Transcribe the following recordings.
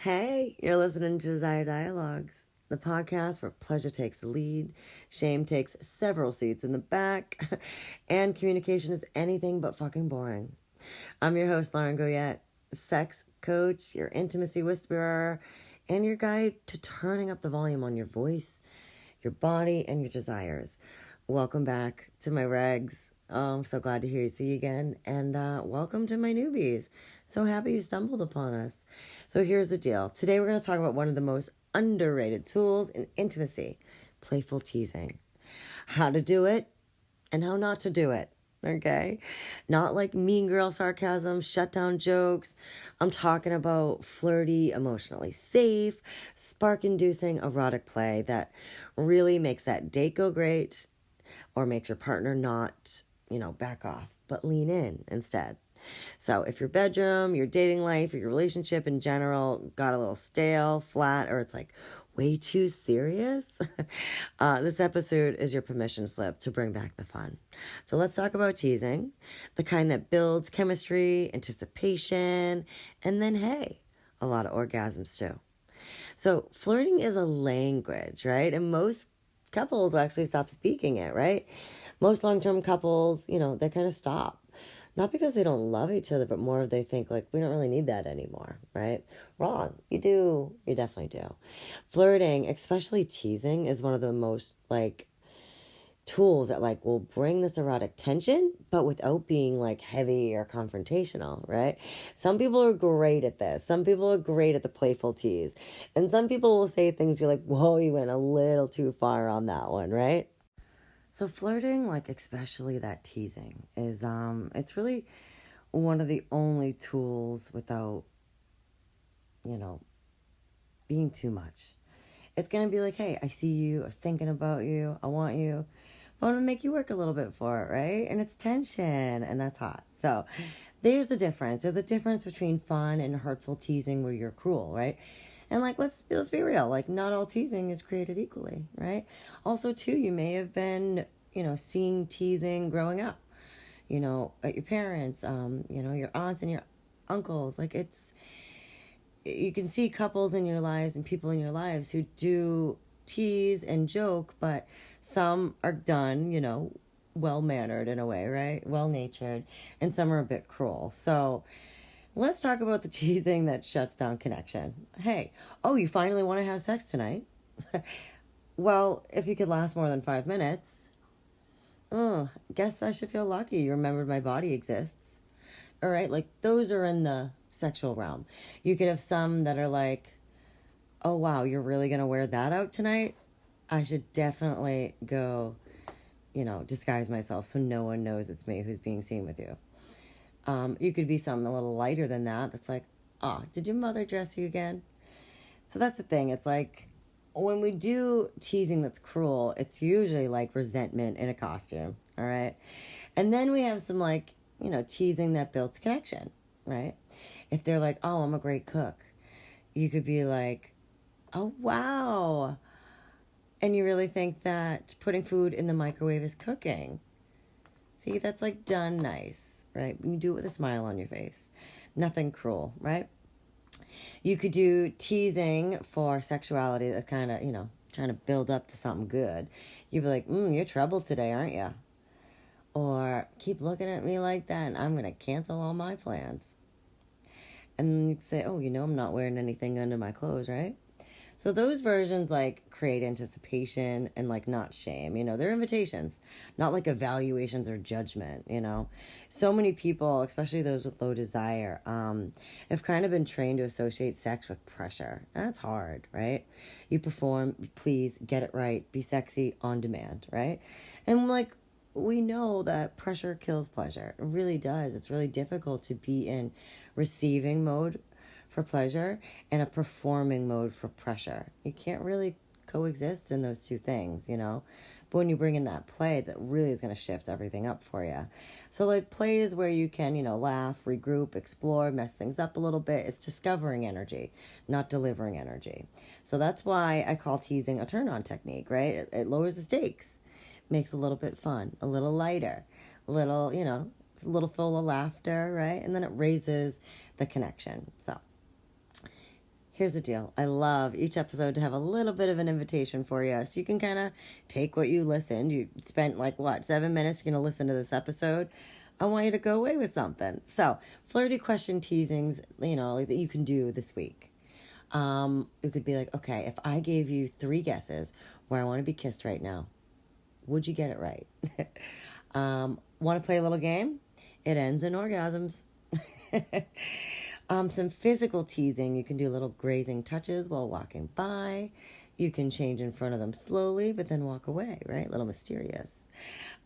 Hey, you're listening to Desire Dialogues, the podcast where pleasure takes the lead, shame takes several seats in the back, and communication is anything but fucking boring. I'm your host, Lauren Goyette, sex coach, your intimacy whisperer, and your guide to turning up the volume on your voice, your body, and your desires. Welcome back to my regs. Oh, I'm so glad to see you again. And welcome to my newbies. So happy you stumbled upon us. So here's the deal. Today we're going to talk about one of the most underrated tools in intimacy, playful teasing. How to do it and how not to do it. Okay? Not like mean girl sarcasm, shutdown jokes. I'm talking about flirty, emotionally safe, spark-inducing erotic play that really makes that date go great or makes your partner not, back off, but lean in instead. So if your bedroom, your dating life, or your relationship in general got a little stale, flat, or it's like way too serious, this episode is your permission slip to bring back the fun. So let's talk about teasing, the kind that builds chemistry, anticipation, and then, hey, a lot of orgasms too. So flirting is a language, right? And most couples will actually stop speaking it, right? Most long-term couples, they kind of stop. Not because they don't love each other, but more they think like, we don't really need that anymore, right? Wrong. You do. You definitely do. Flirting, especially teasing, is one of the most tools that will bring this erotic tension, but without being heavy or confrontational, right? Some people are great at this. Some people are great at the playful tease. And some people will say things you're like, whoa, you went a little too far on that one, right? So flirting, especially that teasing, is it's really one of the only tools without, being too much. It's gonna be like, hey, I see you, I was thinking about you, I want you. I want to make you work a little bit for it, right? And it's tension, and that's hot. So there's the difference. There's a difference between fun and hurtful teasing where you're cruel, right? And let's be real. Not all teasing is created equally, right? Also, too, you may have been, seeing teasing growing up, at your parents, your aunts and your uncles. You can see couples in your lives and people in your lives who do tease and joke, but some are done, well-mannered in a way, right? Well-natured, and some are a bit cruel. So let's talk about the teasing that shuts down connection. Hey, you finally want to have sex tonight? Well, if you could last more than 5 minutes, guess I should feel lucky you remembered my body exists. All right, those are in the sexual realm. You could have some that are like, oh, wow, you're really going to wear that out tonight? I should definitely go, disguise myself so no one knows it's me who's being seen with you. You could be something a little lighter than that. That's like, did your mother dress you again? So that's the thing. It's when we do teasing that's cruel, it's usually resentment in a costume, all right? And then we have some teasing that builds connection, right? If they're like, oh, I'm a great cook, you could be like, oh, wow. And you really think that putting food in the microwave is cooking. See, that's done nice, right? You do it with a smile on your face. Nothing cruel, right? You could do teasing for sexuality that kind of, trying to build up to something good. You'd be like, you're troubled today, aren't you? Or keep looking at me like that and I'm going to cancel all my plans. And then you'd say, I'm not wearing anything under my clothes, right? So those versions create anticipation and not shame. They're invitations, not evaluations or judgment. So many people, especially those with low desire, have kind of been trained to associate sex with pressure. That's hard, right? You perform, please get it right, be sexy on demand, right? And we know that pressure kills pleasure. It really does. It's really difficult to be in receiving mode for pleasure and a performing mode for pressure. You can't really coexist in those two things, But when you bring in that play, that really is going to shift everything up for you. So play is where you can, laugh, regroup, explore, mess things up a little bit. It's discovering energy, not delivering energy. So that's why I call teasing a turn-on technique, right? It lowers the stakes, makes it a little bit fun, a little lighter, a little, a little full of laughter, right? And then it raises the connection. So here's the deal. I love each episode to have a little bit of an invitation for you. So you can kind of take what you listened. You spent 7 minutes, you're going to listen to this episode. I want you to go away with something. So flirty question teasings, that you can do this week. It could be like, okay, if I gave you 3 guesses where I want to be kissed right now, would you get it right? Want to play a little game? It ends in orgasms. Some physical teasing. You can do little grazing touches while walking by. You can change in front of them slowly, but then walk away, right? A little mysterious.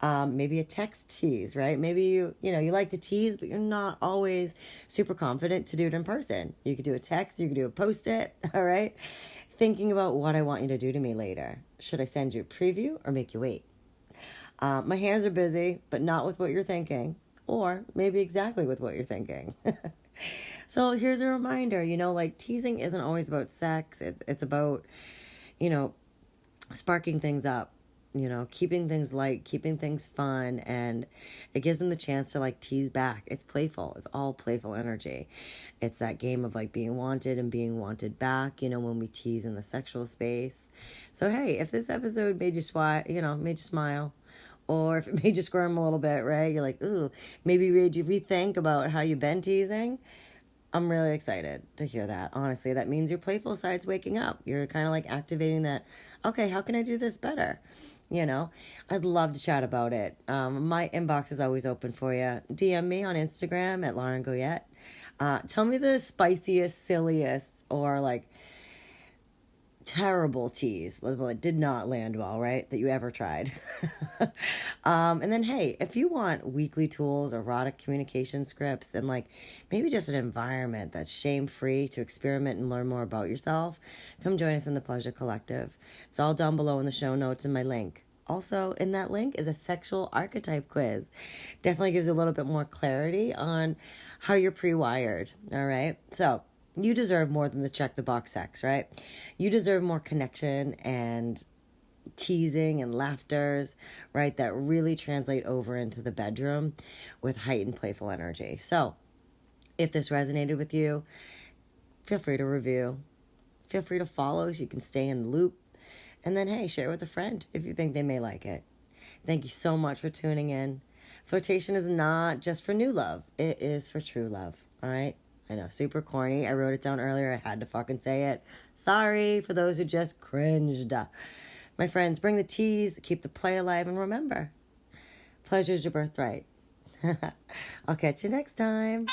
Maybe a text tease, right? Maybe you like to tease, but you're not always super confident to do it in person. You could do a text, you could do a post-it, all right? Thinking about what I want you to do to me later. Should I send you a preview or make you wait? My hands are busy, but not with what you're thinking, or maybe exactly with what you're thinking. So here's a reminder, teasing isn't always about sex. It's about, sparking things up, keeping things light, keeping things fun, and it gives them the chance to tease back. It's playful. It's all playful energy. It's that game of being wanted and being wanted back, when we tease in the sexual space. So hey, if this episode made you smile, or if it made you squirm a little bit, right? You're like, ooh, maybe made you rethink about how you've been teasing. I'm really excited to hear that. Honestly, that means your playful side's waking up. You're kind of activating that, okay, how can I do this better? I'd love to chat about it. My inbox is always open for you. DM me on Instagram at Lauren Goyette. Tell me the spiciest, silliest, or terrible tease. Well, it did not land well, right? That you ever tried. And then, hey, if you want weekly tools, erotic communication scripts, and maybe just an environment that's shame-free to experiment and learn more about yourself, come join us in the Pleasure Collective. It's all down below in the show notes in my link. Also, in that link is a sexual archetype quiz. Definitely gives a little bit more clarity on how you're pre-wired, all right? So, you deserve more than the check-the-box sex, right? You deserve more connection and teasing and laughters, right? That really translate over into the bedroom with heightened playful energy. So, if this resonated with you, feel free to review. Feel free to follow so you can stay in the loop. And then, hey, share with a friend if you think they may like it. Thank you so much for tuning in. Flirtation is not just for new love. It is for true love, all right? I know, super corny. I wrote it down earlier. I had to fucking say it. Sorry for those who just cringed. My friends, bring the tease, keep the play alive, and remember, pleasure's your birthright. I'll catch you next time.